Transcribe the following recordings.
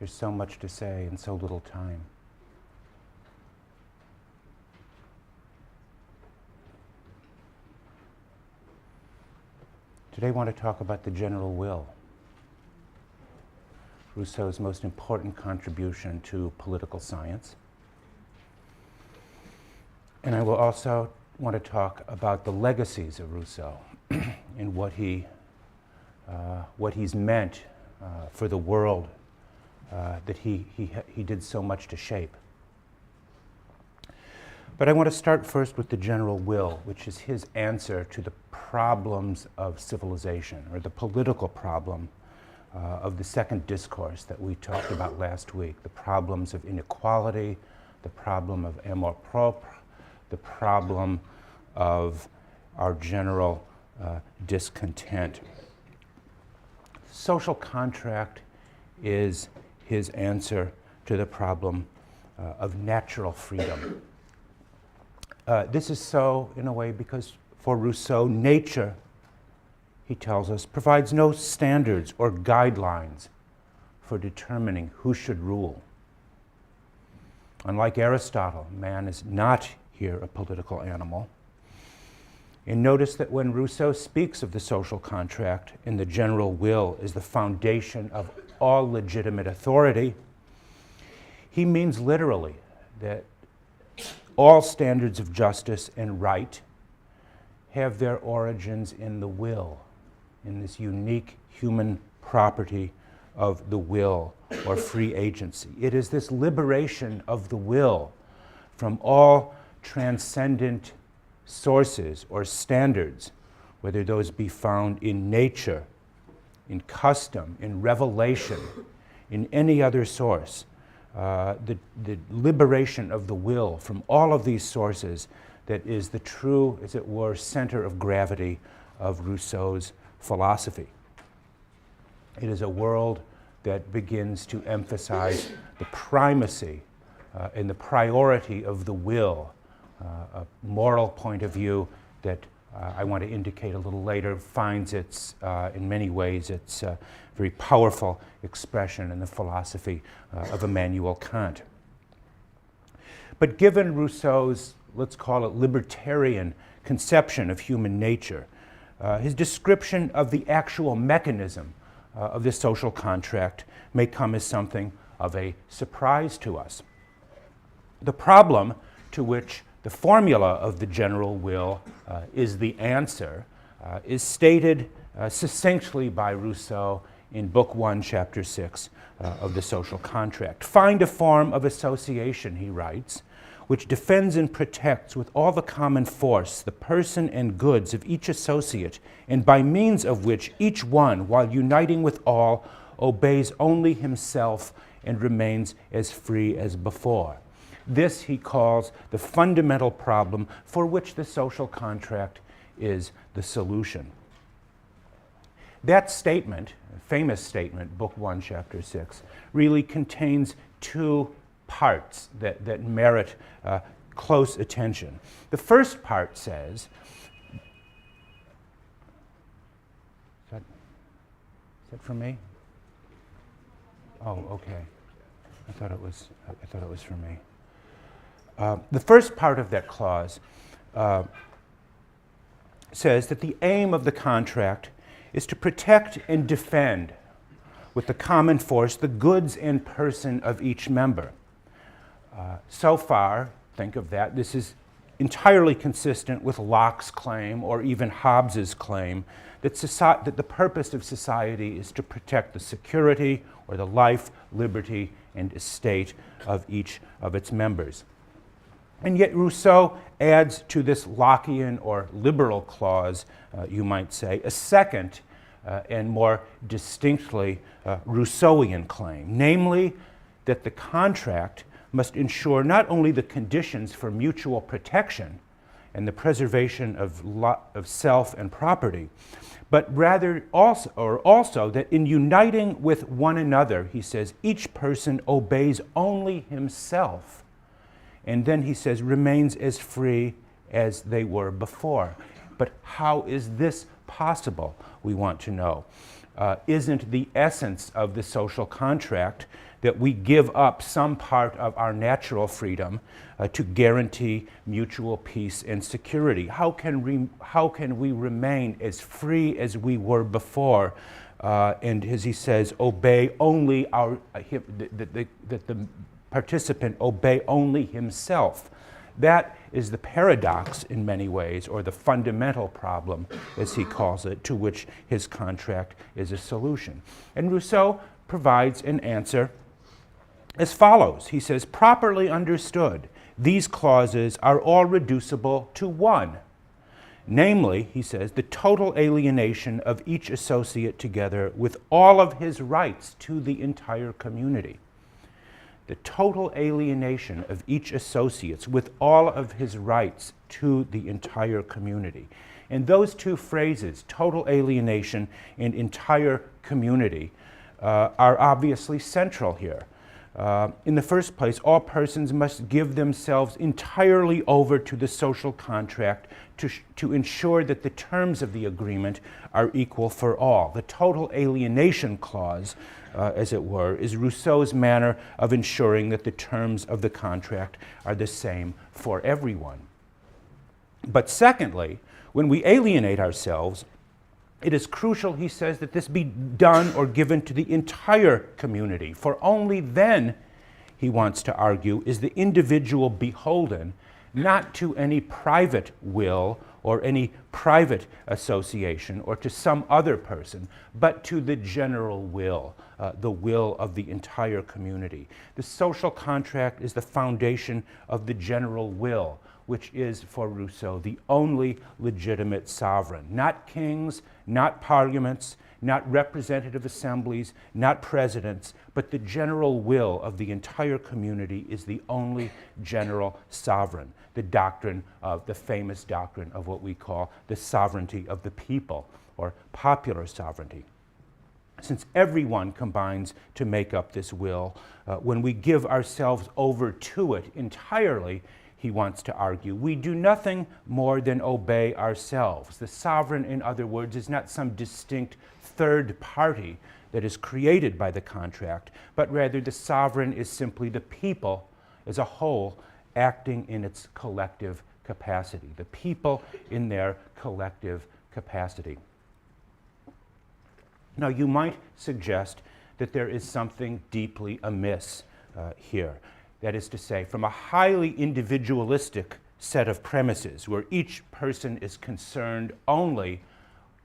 There's so much to say in so little time. Today I want to talk about the general will, Rousseau's most important contribution to political science. And I will also want to talk about the legacies of Rousseau and what he's meant for the world that he did so much to shape. But I want to start first with the general will, which is his answer to the problems of civilization, or the political problem of the second discourse that we talked about last week, the problems of inequality, the problem of amour propre, the problem of our general discontent. Social contract is his answer to the problem of natural freedom. This is so, in a way, because for Rousseau, nature, he tells us, provides no standards or guidelines for determining who should rule. Unlike Aristotle, man is not here a political animal. And notice that when Rousseau speaks of the social contract and the general will as the foundation of all legitimate authority, he means literally that all standards of justice and right have their origins in the will, in this unique human property of the will or free agency. It is this liberation of the will from all transcendent sources or standards, whether those be found in nature, in custom, in revelation, in any other source. The liberation of the will from all of these sources that is the true, as it were, center of gravity of Rousseau's philosophy. It is a world that begins to emphasize the primacy and the priority of the will, a moral point of view that I want to indicate a little later finds its, in many ways, its very powerful expression in the philosophy of Immanuel Kant. But given Rousseau's, let's call it libertarian conception of human nature, his description of the actual mechanism of this social contract may come as something of a surprise to us. The problem to which the formula of the general will is the answer is stated succinctly by Rousseau in Book 1, Chapter 6 of the Social Contract. Find a form of association, he writes, which defends and protects with all the common force the person and goods of each associate, and by means of which each one, while uniting with all, obeys only himself and remains as free as before. This he calls the fundamental problem for which the social contract is the solution. That statement, famous statement, Book 1, Chapter 6, really contains two parts that merit close attention. The first part says, is that for me? Oh, okay. I thought it was for me. The first part of that clause says that the aim of the contract is to protect and defend with the common force the goods and person of each member. So far, think of that, this is entirely consistent with Locke's claim or even Hobbes's claim that the purpose of society is to protect the security or the life, liberty, and estate of each of its members. And yet Rousseau adds to this Lockean or liberal clause, you might say, a second and more distinctly Rousseauian claim, namely that the contract must ensure not only the conditions for mutual protection and the preservation of self and property, but rather also that in uniting with one another, he says, each person obeys only himself. And then he says, remains as free as they were before. But how is this possible, we want to know. isn't the essence of the social contract, that we give up some part of our natural freedom to guarantee mutual peace and security. How can we remain as free as we were before? And as he says, obey only that the participant obey only himself. That is the paradox in many ways, or the fundamental problem, as he calls it, to which his contract is a solution. And Rousseau provides an answer as follows. He says, properly understood, these clauses are all reducible to one. Namely, he says, the total alienation of each associate together with all of his rights to the entire community. The total alienation of each associate with all of his rights to the entire community. And those two phrases, total alienation and entire community, are obviously central here. In the first place, all persons must give themselves entirely over to the social contract to ensure that the terms of the agreement are equal for all. The total alienation clause, as it were, is Rousseau's manner of ensuring that the terms of the contract are the same for everyone. But secondly, when we alienate ourselves, it is crucial, he says, that this be done or given to the entire community, for only then, he wants to argue, is the individual beholden not to any private will or any private association or to some other person, but to the general will, the will of the entire community. The social contract is the foundation of the general will, which is, for Rousseau, the only legitimate sovereign. Not kings, not parliaments, not representative assemblies, not presidents, but the general will of the entire community is the only general sovereign. The doctrine of, the famous doctrine of what we call the sovereignty of the people, or popular sovereignty. Since everyone combines to make up this will, when we give ourselves over to it entirely, he wants to argue, we do nothing more than obey ourselves. The sovereign, in other words, is not some distinct third party that is created by the contract, but rather the sovereign is simply the people as a whole acting in its collective capacity. The people in their collective capacity. Now, you might suggest that there is something deeply amiss here. That is to say, from a highly individualistic set of premises where each person is concerned only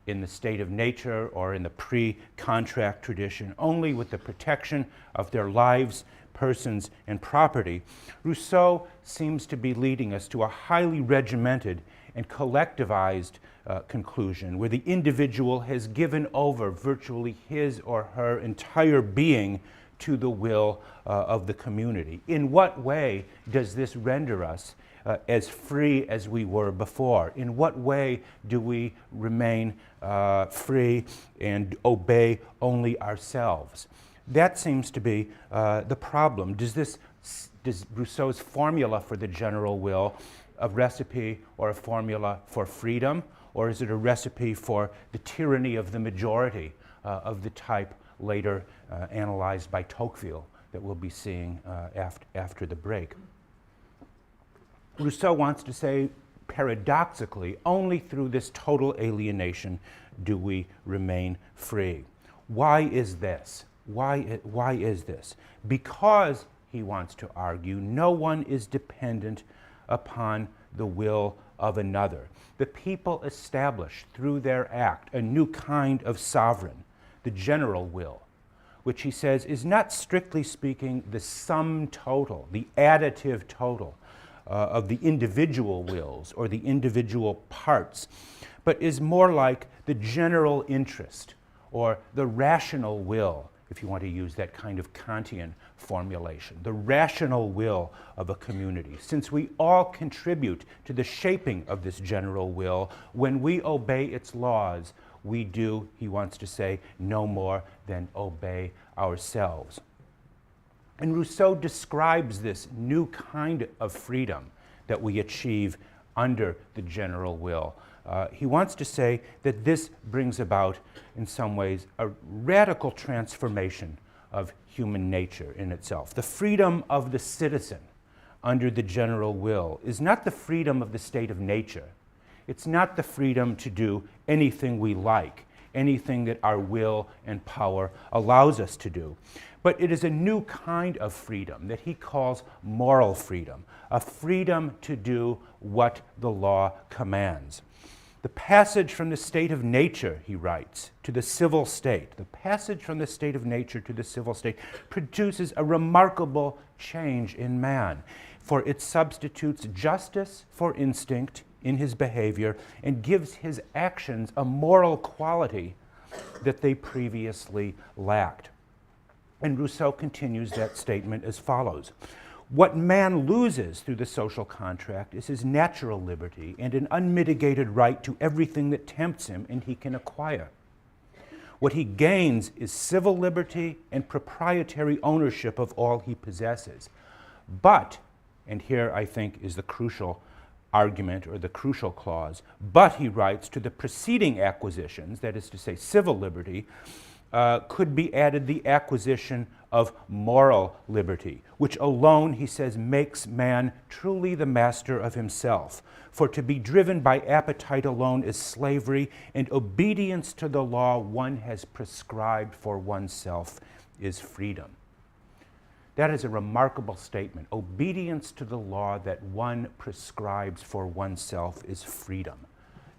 in the state of nature or in the pre-contract tradition, only with the protection of their lives, persons, and property, Rousseau seems to be leading us to a highly regimented and collectivized conclusion where the individual has given over virtually his or her entire being to the will of the community. In what way does this render us as free as we were before? In what way do we remain free and obey only ourselves? That seems to be the problem. Does Rousseau's formula for the general will a recipe or a formula for freedom, or is it a recipe for the tyranny of the majority of the type later analyzed by Tocqueville that we'll be seeing after the break? Rousseau wants to say, paradoxically, only through this total alienation do we remain free. Why is this? Why is this? Because, he wants to argue, no one is dependent upon the will of another. The people establish through their act a new kind of sovereign, the general will, which he says is not strictly speaking the sum total, the additive total of the individual wills or the individual parts, but is more like the general interest or the rational will, if you want to use that kind of Kantian formulation, the rational will of a community. Since we all contribute to the shaping of this general will, when we obey its laws, we do, he wants to say, no more than obey ourselves. And Rousseau describes this new kind of freedom that we achieve under the general will He wants to say that this brings about, in some ways, a radical transformation of human nature in itself. The freedom of the citizen under the general will is not the freedom of the state of nature. It's not the freedom to do anything we like, anything that our will and power allows us to do. But it is a new kind of freedom that he calls moral freedom, a freedom to do what the law commands. The passage from the state of nature, he writes, to the civil state, the passage from the state of nature to the civil state produces a remarkable change in man, for it substitutes justice for instinct in his behavior and gives his actions a moral quality that they previously lacked. And Rousseau continues that statement as follows. What man loses through the social contract is his natural liberty and an unmitigated right to everything that tempts him and he can acquire. What he gains is civil liberty and proprietary ownership of all he possesses. But, and here I think is the crucial argument or the crucial clause, but he writes to the preceding acquisitions, that is to say civil liberty, could be added the acquisition of moral liberty, which alone, he says, makes man truly the master of himself. For to be driven by appetite alone is slavery, and obedience to the law one has prescribed for oneself is freedom. That is a remarkable statement. Obedience to the law that one prescribes for oneself is freedom.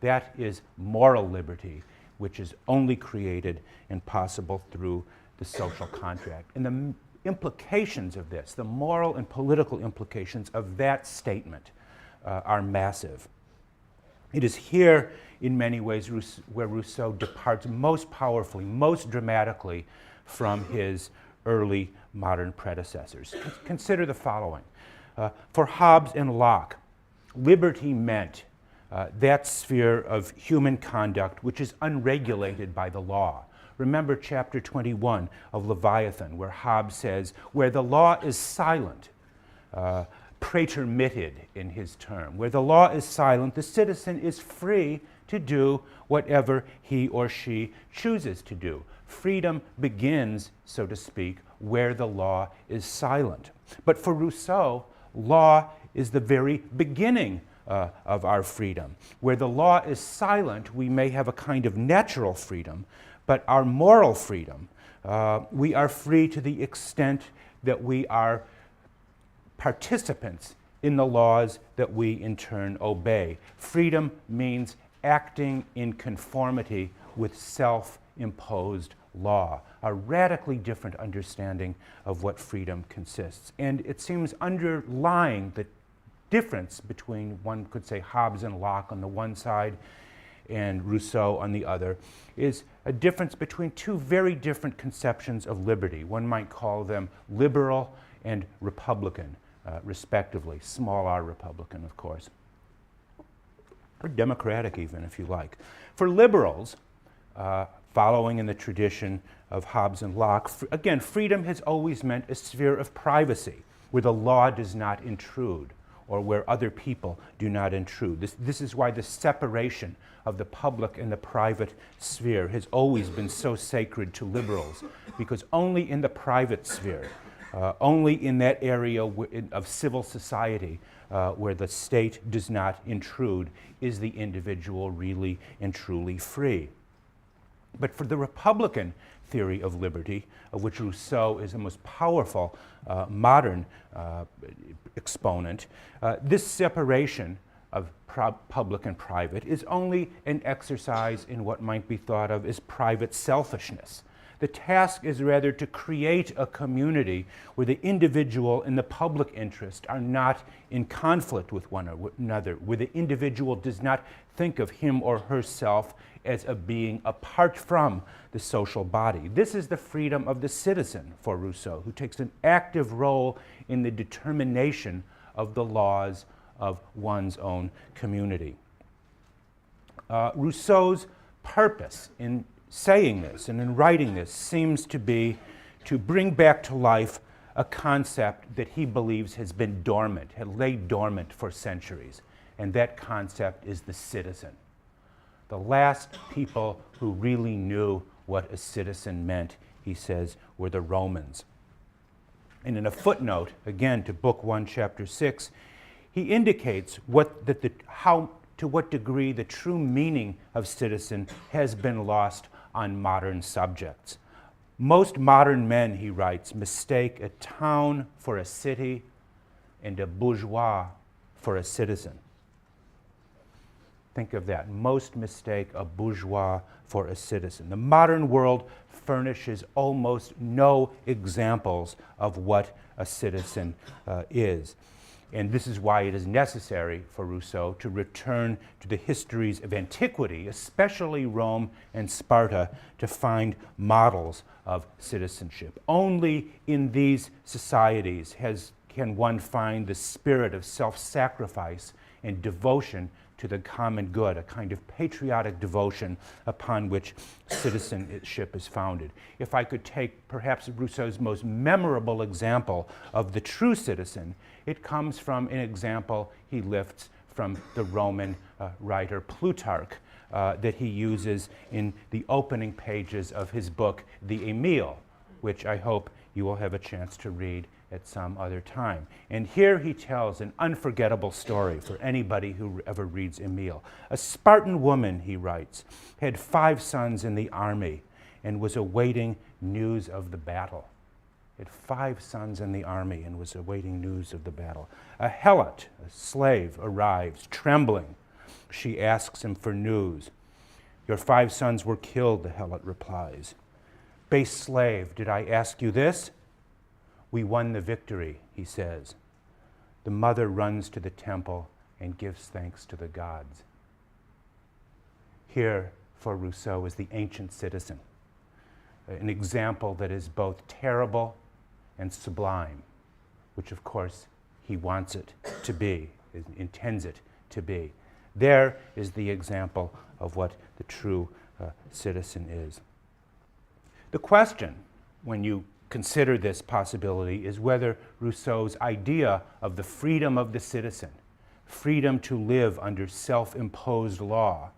That is moral liberty, which is only created and possible through the social contract. And the implications of this, the moral and political implications of that statement are massive. It is here, in many ways, where Rousseau departs most powerfully, most dramatically from his early modern predecessors. Consider the following. For Hobbes and Locke, liberty meant that sphere of human conduct which is unregulated by the law. Remember chapter 21 of Leviathan, where Hobbes says, where the law is silent, pretermitted in his term, where the law is silent, the citizen is free to do whatever he or she chooses to do. Freedom begins, so to speak, where the law is silent. But for Rousseau, law is the very beginning of our freedom. Where the law is silent, we may have a kind of natural freedom, but our moral freedom, we are free to the extent that we are participants in the laws that we in turn obey. Freedom means acting in conformity with self-imposed law, a radically different understanding of what freedom consists. And it seems underlying the difference between, one could say, Hobbes and Locke on the one side and Rousseau on the other, is a difference between two very different conceptions of liberty. One might call them liberal and republican, respectively, small r republican, of course, or democratic even, if you like. For liberals, following in the tradition of Hobbes and Locke, again, freedom has always meant a sphere of privacy, where the law does not intrude, or where other people do not intrude. This is why the separation of the public and the private sphere has always been so sacred to liberals, because only in the private sphere, only in that area of civil society where the state does not intrude, is the individual really and truly free. But for the Republican theory of liberty, of which Rousseau is the most powerful modern exponent, this separation of public and private is only an exercise in what might be thought of as private selfishness. The task is rather to create a community where the individual and the public interest are not in conflict with one another, where the individual does not think of him or herself as a being apart from the social body. This is the freedom of the citizen for Rousseau, who takes an active role in the determination of the laws of one's own community. Rousseau's purpose in saying this and in writing this seems to be to bring back to life a concept that he believes has been dormant, had laid dormant for centuries, and that concept is the citizen. The last people who really knew what a citizen meant, he says, were the Romans. And in a footnote, again, to Book 1, Chapter 6, he indicates to what degree the true meaning of citizen has been lost on modern subjects. Most modern men, he writes, mistake a town for a city and a bourgeois for a citizen. Think of that. Most mistake a bourgeois for a citizen. The modern world furnishes almost no examples of what a citizen is. And this is why it is necessary for Rousseau to return to the histories of antiquity, especially Rome and Sparta, to find models of citizenship. Only in these societies can one find the spirit of self-sacrifice and devotion to the common good, a kind of patriotic devotion upon which citizenship is founded. If I could take perhaps Rousseau's most memorable example of the true citizen, it comes from an example he lifts from the Roman writer Plutarch that he uses in the opening pages of his book, the Emile, which I hope you will have a chance to read at some other time. And here he tells an unforgettable story for anybody who ever reads Emile. A Spartan woman, he writes, had 5 sons in the army and was awaiting news of the battle. Had 5 sons in the army and was awaiting news of the battle. A helot, a slave, arrives, trembling. She asks him for news. Your 5 sons were killed, the helot replies. Base slave, did I ask you this? We won the victory, he says. The mother runs to the temple and gives thanks to the gods. Here, for Rousseau, is the ancient citizen, an example that is both terrible and sublime, which of course he wants it to be, intends it to be. There is the example of what the true citizen is. The question, when you consider this possibility, is whether Rousseau's idea of the freedom of the citizen, freedom to live under self-imposed law,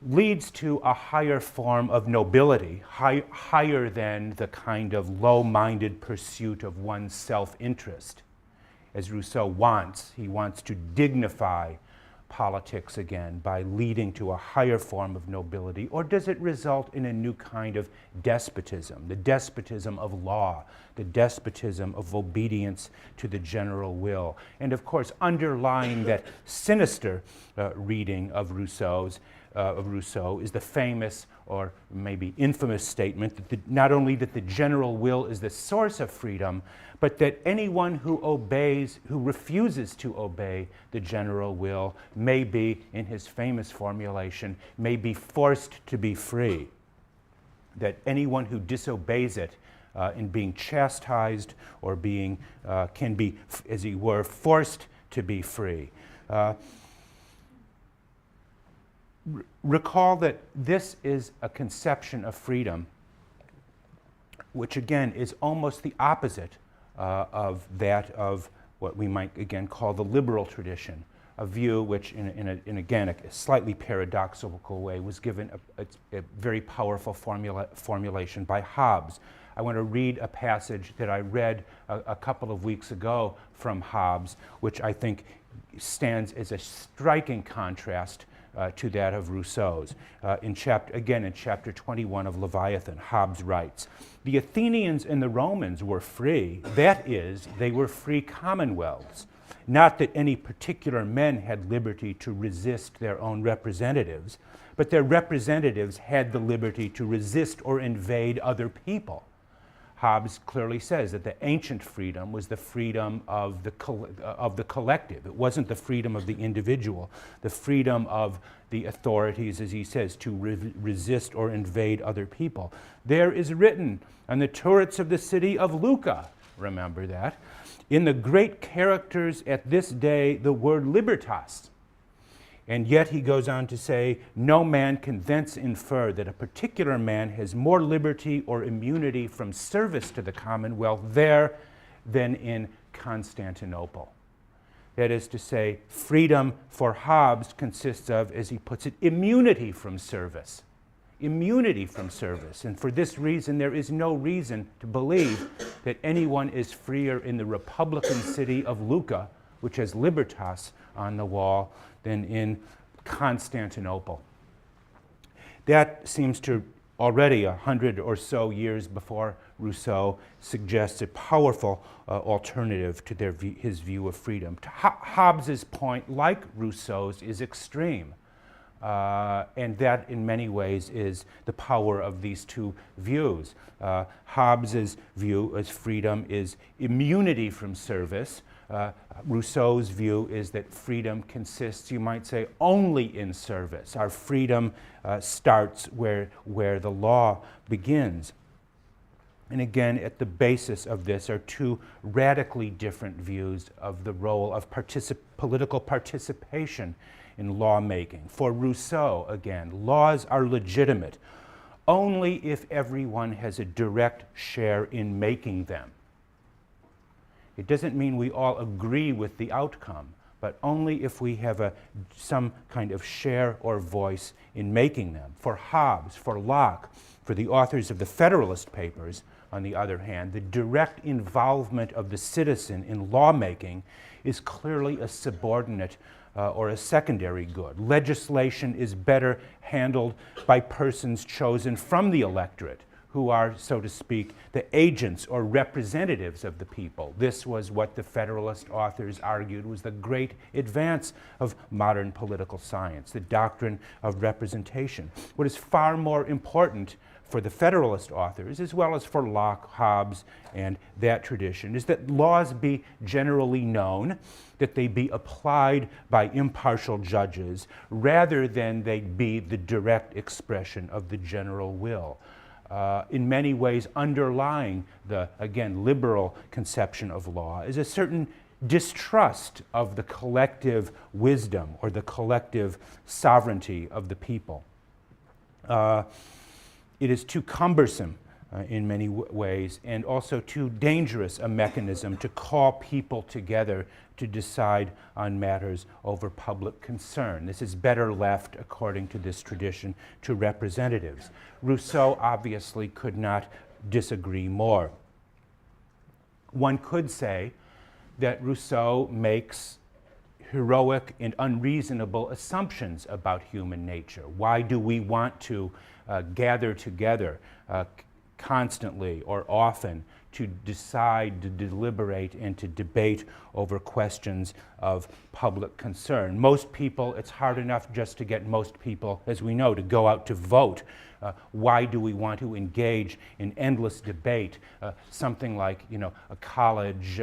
leads to a higher form of nobility, higher than the kind of low-minded pursuit of one's self-interest. As Rousseau wants, he wants to dignify politics again by leading to a higher form of nobility, or does it result in a new kind of despotism, the despotism of law, the despotism of obedience to the general will? And of course, underlying that sinister reading of Rousseau is the famous, or maybe infamous, statement that not only that the general will is the source of freedom, but that anyone who refuses to obey the general will may be, in his famous formulation, may be forced to be free. That anyone who disobeys it in being chastised or can be, as he were, forced to be free. Recall that this is a conception of freedom which again is almost the opposite of that of what we might again call the liberal tradition, a view which in again a slightly paradoxical way was given a very powerful formulation by Hobbes. I want to read a passage that I read a couple of weeks ago from Hobbes, which I think stands as a striking contrast to that of Rousseau's. In chapter 21 of Leviathan, Hobbes writes, "The Athenians and the Romans were free, that is, they were free commonwealths. Not that any particular men had liberty to resist their own representatives, but their representatives had the liberty to resist or invade other people." Hobbes clearly says that the ancient freedom was the freedom of the collective. It wasn't the freedom of the individual, the freedom of the authorities, as he says, to resist or invade other people. There is written on the turrets of the city of Lucca, remember that, in the great characters at this day, the word libertas. And yet he goes on to say, no man can thence infer that a particular man has more liberty or immunity from service to the commonwealth there than in Constantinople. That is to say, freedom for Hobbes consists of, as he puts it, immunity from service. Immunity from service. And for this reason, there is no reason to believe that anyone is freer in the Republican city of Lucca, which has libertas on the wall, than in Constantinople. That seems to already 100 or so years before Rousseau suggests a powerful alternative to his view of freedom. Hobbes's point, like Rousseau's, is extreme. And that, in many ways, is the power of these two views. Hobbes's view as freedom is immunity from service. Rousseau's view is that freedom consists, you might say, only in service. Our freedom starts where the law begins. And again, at the basis of this are two radically different views of the role of political participation in lawmaking. For Rousseau, again, laws are legitimate only if everyone has a direct share in making them. It doesn't mean we all agree with the outcome, but only if we have some kind of share or voice in making them. For Hobbes, for Locke, for the authors of the Federalist Papers, on the other hand, the direct involvement of the citizen in lawmaking is clearly a subordinate or a secondary good. Legislation is better handled by persons chosen from the electorate, who are, so to speak, the agents or representatives of the people. This was what the Federalist authors argued was the great advance of modern political science, the doctrine of representation. What is far more important for the Federalist authors, as well as for Locke, Hobbes, and that tradition, is that laws be generally known, that they be applied by impartial judges, rather than they be the direct expression of the general will. In many ways, underlying the, again, liberal conception of law is a certain distrust of the collective wisdom or the collective sovereignty of the people. It is too cumbersome in many ways, and also too dangerous a mechanism to call people together to decide on matters over public concern. This is better left, according to this tradition, to representatives. Rousseau obviously could not disagree more. One could say that Rousseau makes heroic and unreasonable assumptions about human nature. Why do we want to gather together constantly or often to decide, to deliberate, and to debate over questions of public concern? Most people, it's hard enough just to get most people, as we know, to go out to vote. Why do we want to engage in endless debate? Something like, a college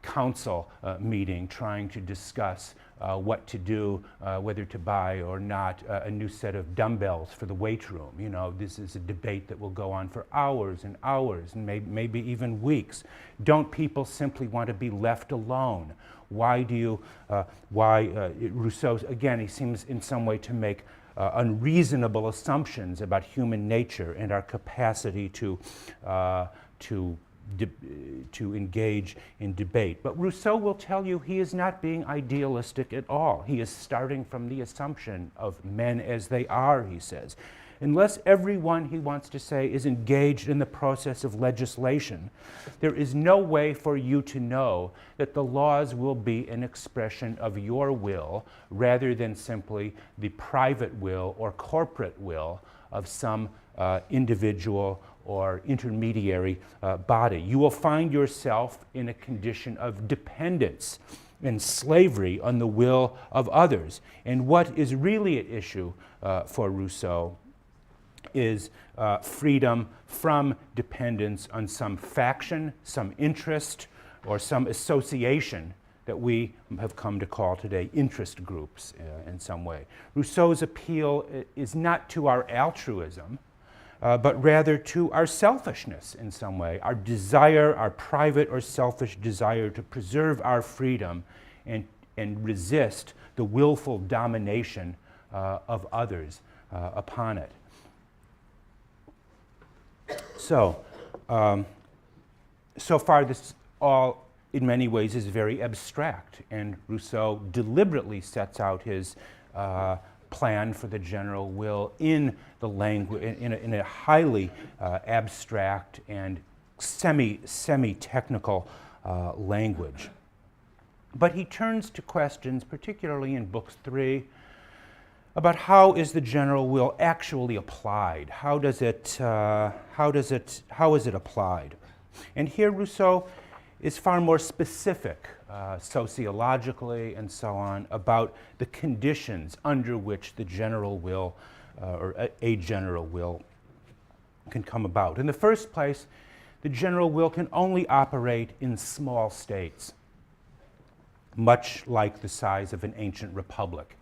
council meeting trying to discuss what to do, whether to buy or not a new set of dumbbells for the weight room. This is a debate that will go on for hours and hours and maybe even weeks. Don't people simply want to be left alone? Rousseau, again, he seems in some way to make unreasonable assumptions about human nature and our capacity to engage in debate. But Rousseau will tell you he is not being idealistic at all. He is starting from the assumption of men as they are, he says. Unless everyone, he wants to say, is engaged in the process of legislation, there is no way for you to know that the laws will be an expression of your will rather than simply the private will or corporate will of some individual or intermediary body. You will find yourself in a condition of dependence and slavery on the will of others. And what is really at issue for Rousseau is freedom from dependence on some faction, some interest, or some association that we have come to call today interest groups in some way. Rousseau's appeal is not to our altruism, but rather to our selfishness in some way, our desire, our private or selfish desire to preserve our freedom and resist the willful domination of others upon it. So, so far this all in many ways is very abstract, and Rousseau deliberately sets out his plan for the general will in the language, in a highly abstract and semi-technical language. But he turns to questions, particularly in Book 3, about how is the general will actually applied? How is it applied? And here Rousseau is far more specific, sociologically and so on, about the conditions under which the general will, or a general will, can come about. In the first place, the general will can only operate in small states, much like the size of an ancient republic.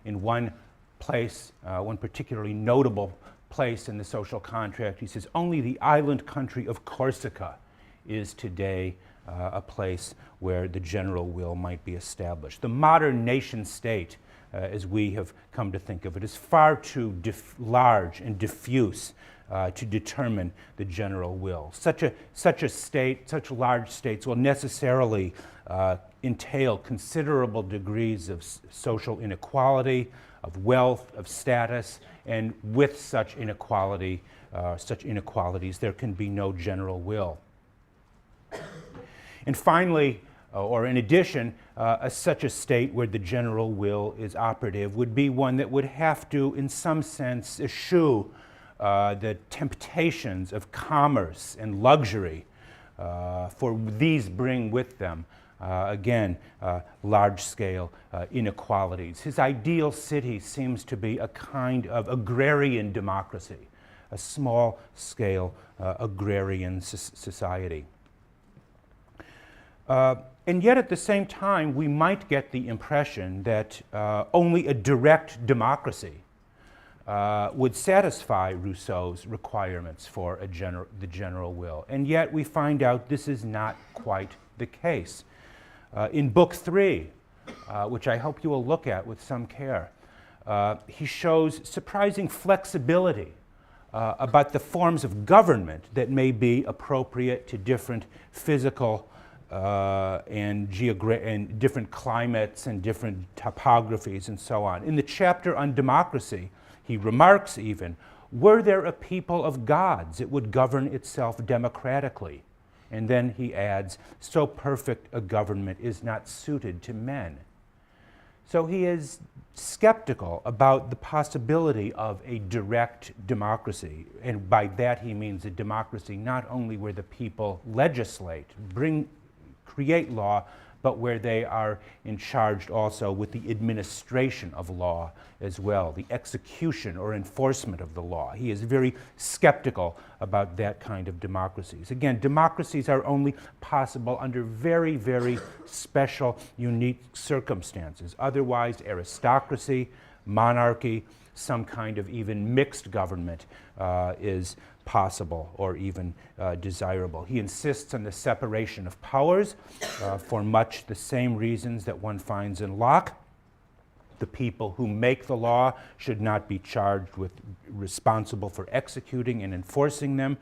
In one place, one particularly notable place in the social contract, he says, only the island country of Corsica is today a place where the general will might be established. The modern nation state, as we have come to think of it, is far too large and diffuse to determine the general will. Such a state, such large states will necessarily entail considerable degrees of social inequality, of wealth, of status, and with such inequalities, there can be no general will. And finally, or in addition, such a state where the general will is operative would be one that would have to, in some sense, eschew the temptations of commerce and luxury, for these bring with them, again, large-scale inequalities. His ideal city seems to be a kind of agrarian democracy, a small-scale agrarian society. And yet at the same time, we might get the impression that only a direct democracy would satisfy Rousseau's requirements for the general will. And yet we find out this is not quite the case. In Book 3, which I hope you will look at with some care, he shows surprising flexibility about the forms of government that may be appropriate to different physical and different climates and different topographies and so on. In the chapter on democracy, he remarks even, were there a people of gods, it would govern itself democratically. And then he adds, so perfect a government is not suited to men. So he is skeptical about the possibility of a direct democracy. And by that he means a democracy not only where the people legislate, create law, but where they are in charge also with the administration of law as well, the execution or enforcement of the law. He is very skeptical about that kind of democracies. Again, democracies are only possible under very, very special, unique circumstances. Otherwise, aristocracy, monarchy, some kind of even mixed government is possible or even desirable. He insists on the separation of powers for much the same reasons that one finds in Locke. The people who make the law should not be charged with responsible for executing and enforcing them.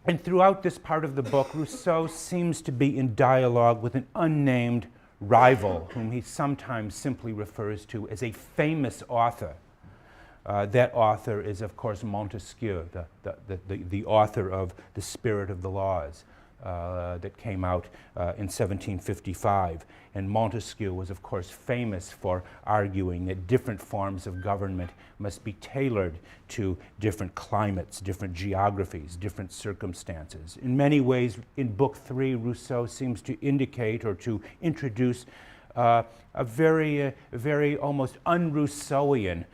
And throughout this part of the book, Rousseau seems to be in dialogue with an unnamed rival whom he sometimes simply refers to as a famous author. That author is, of course, Montesquieu, the author of The Spirit of the Laws that came out in 1755. And Montesquieu was, of course, famous for arguing that different forms of government must be tailored to different climates, different geographies, different circumstances. In many ways, in Book 3, Rousseau seems to indicate or to introduce a very almost un-Rousseauian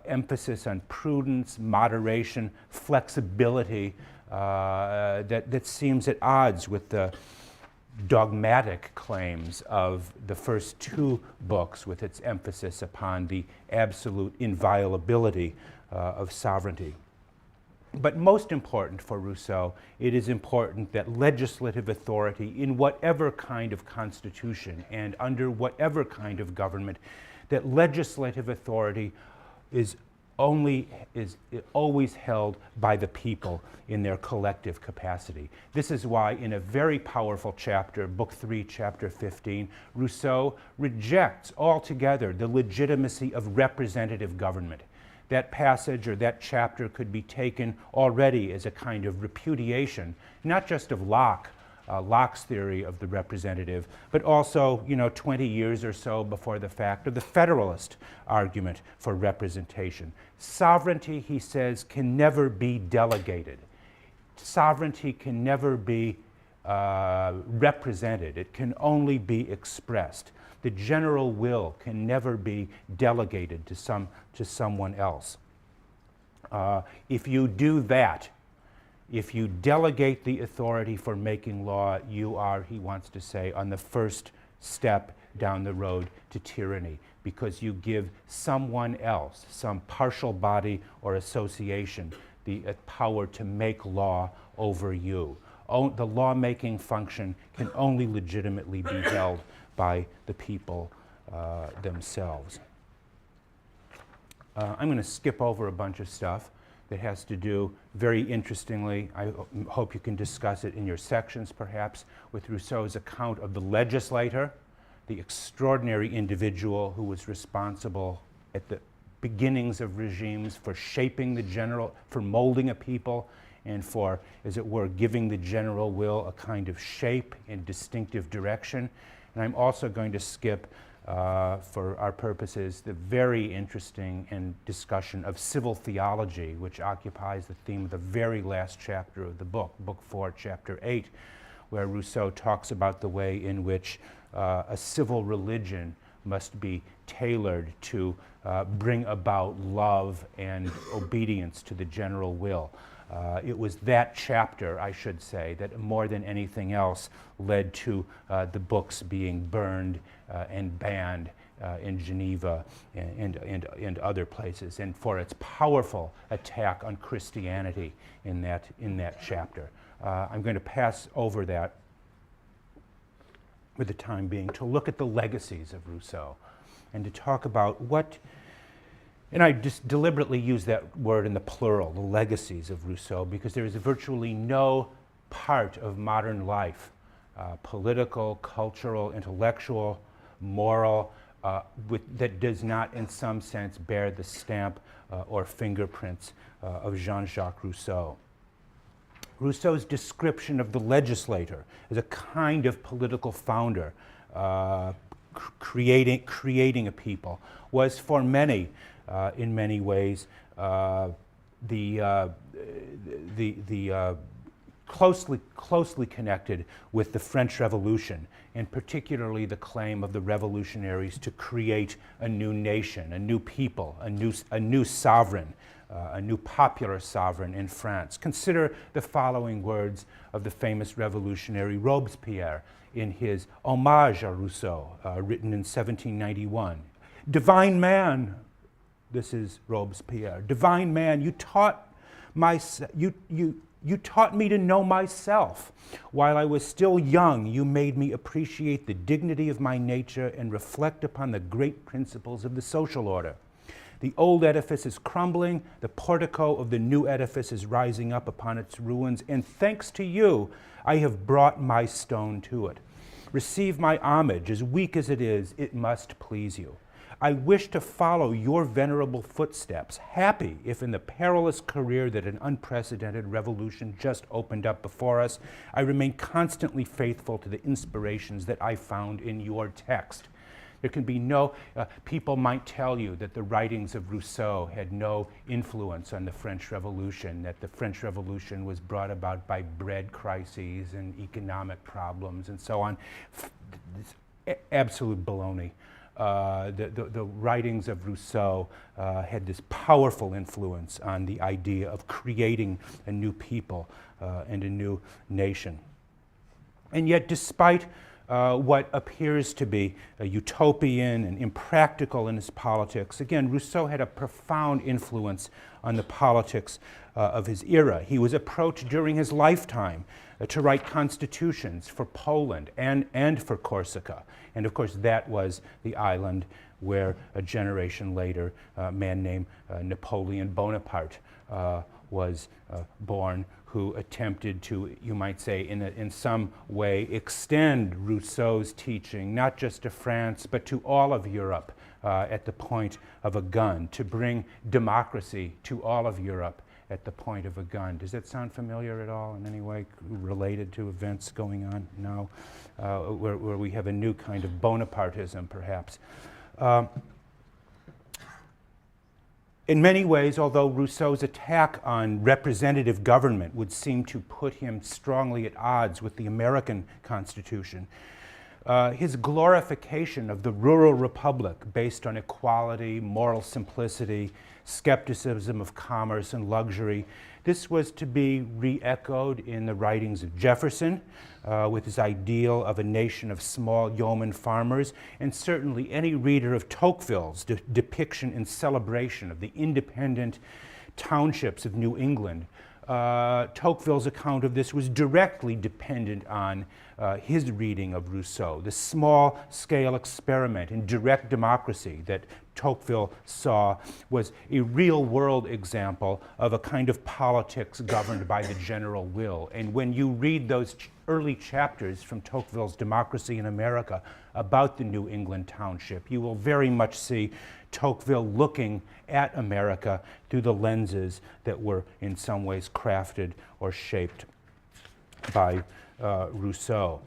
emphasis on prudence, moderation, flexibility that seems at odds with the dogmatic claims of the first two books with its emphasis upon the absolute inviolability of sovereignty. But most important for Rousseau, it is important that legislative authority in whatever kind of constitution and under whatever kind of government, that legislative authority is is always held by the people in their collective capacity. This is why in a very powerful chapter, Book 3, Chapter 15, Rousseau rejects altogether the legitimacy of representative government. That passage or that chapter could be taken already as a kind of repudiation, not just of Locke's theory of the representative, but also, 20 years or so before the fact, of the Federalist argument for representation. Sovereignty, he says, can never be delegated. Sovereignty can never be represented. It can only be expressed. The general will can never be delegated to someone else. If you do that, if you delegate the authority for making law, you are, he wants to say, on the first step down the road to tyranny, because you give someone else, some partial body or association, the power to make law over you. The lawmaking function can only legitimately be held by the people themselves. I'm going to skip over a bunch of stuff that has to do, very interestingly, I hope you can discuss it in your sections perhaps, with Rousseau's account of the legislator, the extraordinary individual who was responsible at the beginnings of regimes for shaping for molding a people, and for, as it were, giving the general will a kind of shape and distinctive direction. And I'm also going to skip, for our purposes, the very interesting discussion of civil theology, which occupies the theme of the very last chapter of the book, Book 4, Chapter 8, where Rousseau talks about the way in which a civil religion must be tailored to bring about love and obedience to the general will. It was that chapter, I should say, that more than anything else led to the books being burned and banned in Geneva and other places, and for its powerful attack on Christianity in that chapter. I'm going to pass over that for the time being to look at the legacies of Rousseau and to talk about and I just deliberately use that word in the plural, the legacies of Rousseau, because there is virtually no part of modern life, political, cultural, intellectual, moral, that does not in some sense bear the stamp or fingerprints of Jean-Jacques Rousseau. Rousseau's description of the legislator as a kind of political founder, creating a people, was for many, in many ways, closely connected with the French Revolution, and particularly the claim of the revolutionaries to create a new nation, a new people, a new sovereign, a new popular sovereign in France. Consider the following words of the famous revolutionary Robespierre in his Hommage à Rousseau, written in 1791. "Divine man," this is Robespierre, "divine man, you taught me to know myself. While I was still young, you made me appreciate the dignity of my nature and reflect upon the great principles of the social order. The old edifice is crumbling, the portico of the new edifice is rising up upon its ruins, and thanks to you, I have brought my stone to it. Receive my homage, as weak as it is, it must please you. I wish to follow your venerable footsteps, happy if in the perilous career that an unprecedented revolution just opened up before us, I remain constantly faithful to the inspirations that I found in your text." There can be no, people might tell you that the writings of Rousseau had no influence on the French Revolution, that the French Revolution was brought about by bread crises and economic problems and so on. It's absolute baloney. The writings of Rousseau had this powerful influence on the idea of creating a new people and a new nation. And yet, despite what appears to be a utopian and impractical in his politics. Again, Rousseau had a profound influence on the politics of his era. He was approached during his lifetime to write constitutions for Poland and for Corsica. And of course, that was the island where a generation later a man named Napoleon Bonaparte was born, who attempted to, you might say, in some way extend Rousseau's teaching, not just to France, but to all of Europe at the point of a gun, to bring democracy to all of Europe at the point of a gun. Does that sound familiar at all in any way related to events going on now, where we have a new kind of Bonapartism, perhaps? In many ways, although Rousseau's attack on representative government would seem to put him strongly at odds with the American Constitution, his glorification of the rural republic based on equality, moral simplicity, skepticism of commerce and luxury, this was to be re-echoed in the writings of Jefferson, with his ideal of a nation of small yeoman farmers, and certainly any reader of Tocqueville's depiction and celebration of the independent townships of New England. Tocqueville's account of this was directly dependent on his reading of Rousseau, the small-scale experiment in direct democracy that Tocqueville saw was a real-world example of a kind of politics governed by the general will. And when you read those early chapters from Tocqueville's Democracy in America about the New England township, you will very much see Tocqueville looking at America through the lenses that were in some ways crafted or shaped by Rousseau.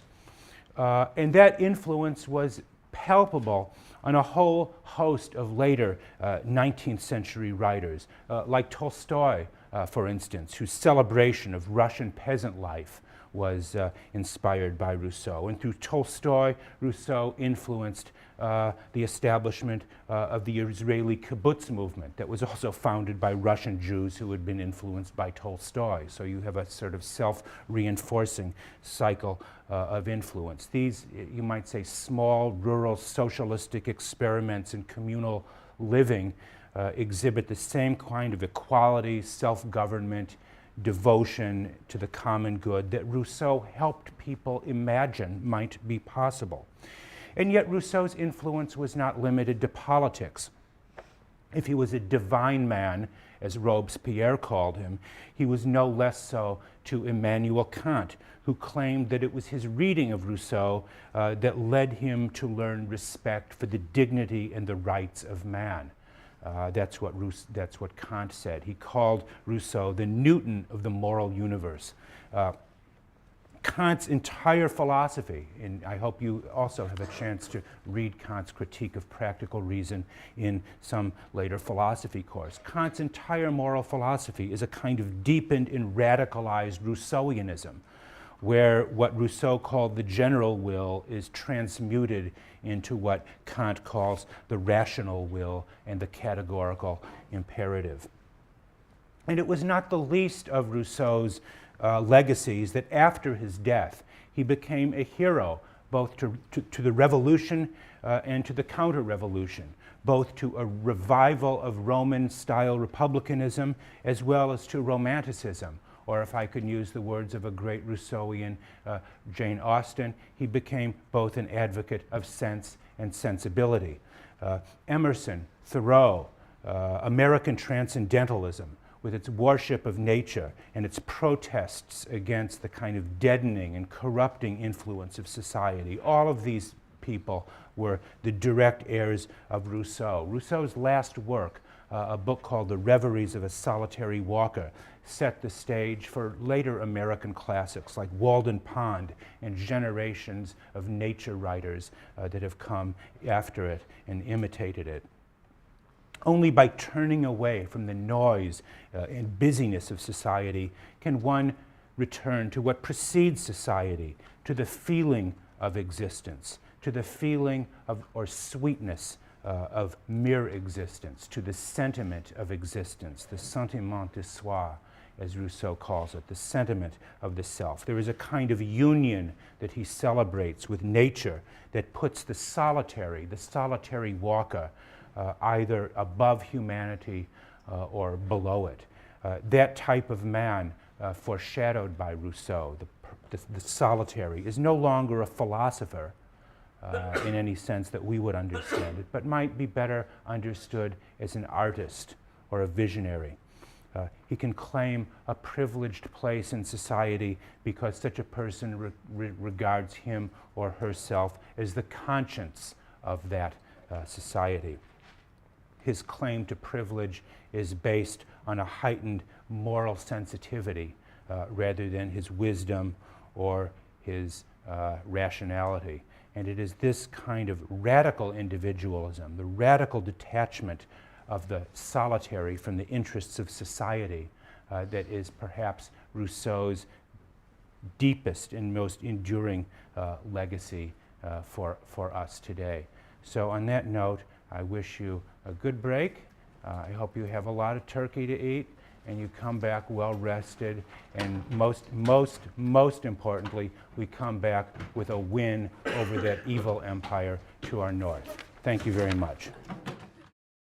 And that influence was palpable on a whole host of later 19th century writers, like Tolstoy, for instance, whose celebration of Russian peasant life was inspired by Rousseau. And through Tolstoy, Rousseau influenced the establishment of the Israeli kibbutz movement that was also founded by Russian Jews who had been influenced by Tolstoy. So you have a sort of self-reinforcing cycle of influence. These, you might say, small, rural, socialistic experiments in communal living exhibit the same kind of equality, self-government, devotion to the common good that Rousseau helped people imagine might be possible. And yet Rousseau's influence was not limited to politics. If he was a divine man, as Robespierre called him, he was no less so to Immanuel Kant, who claimed that it was his reading of Rousseau that led him to learn respect for the dignity and the rights of man. That's what Kant said. He called Rousseau the Newton of the moral universe. Kant's entire philosophy, and I hope you also have a chance to read Kant's Critique of Practical Reason in some later philosophy course. Kant's entire moral philosophy is a kind of deepened and radicalized Rousseauianism, where what Rousseau called the general will is transmuted into what Kant calls the rational will and the categorical imperative. And it was not the least of Rousseau's legacies that after his death, he became a hero both to the revolution and to the counter-revolution, both to a revival of Roman-style republicanism as well as to Romanticism. Or if I could use the words of a great Rousseauian, Jane Austen, he became both an advocate of sense and sensibility. Emerson, Thoreau, American transcendentalism, with its worship of nature and its protests against the kind of deadening and corrupting influence of society. All of these people were the direct heirs of Rousseau. Rousseau's last work, a book called The Reveries of a Solitary Walker, set the stage for later American classics like Walden Pond and generations of nature writers that have come after it and imitated it. Only by turning away from the noise and busyness of society can one return to what precedes society, to the feeling of existence, to the feeling of, or sweetness of mere existence, to the sentiment of existence, the sentiment de soi. as Rousseau calls it, the sentiment of the self. There is a kind of union that he celebrates with nature that puts the solitary walker, either above humanity or below it. That type of man, foreshadowed by Rousseau, the solitary, is no longer a philosopher in any sense that we would understand it, but might be better understood as an artist or a visionary. He can claim a privileged place in society because such a person regards him or herself as the conscience of that society. His claim to privilege is based on a heightened moral sensitivity rather than his wisdom or his rationality. And it is this kind of radical individualism, the radical detachment of the solitary from the interests of society that is perhaps Rousseau's deepest and most enduring legacy for us today. So on that note, I wish you a good break. I hope you have a lot of turkey to eat and you come back well rested, and most importantly, we come back with a win over that evil empire to our north. Thank you very much.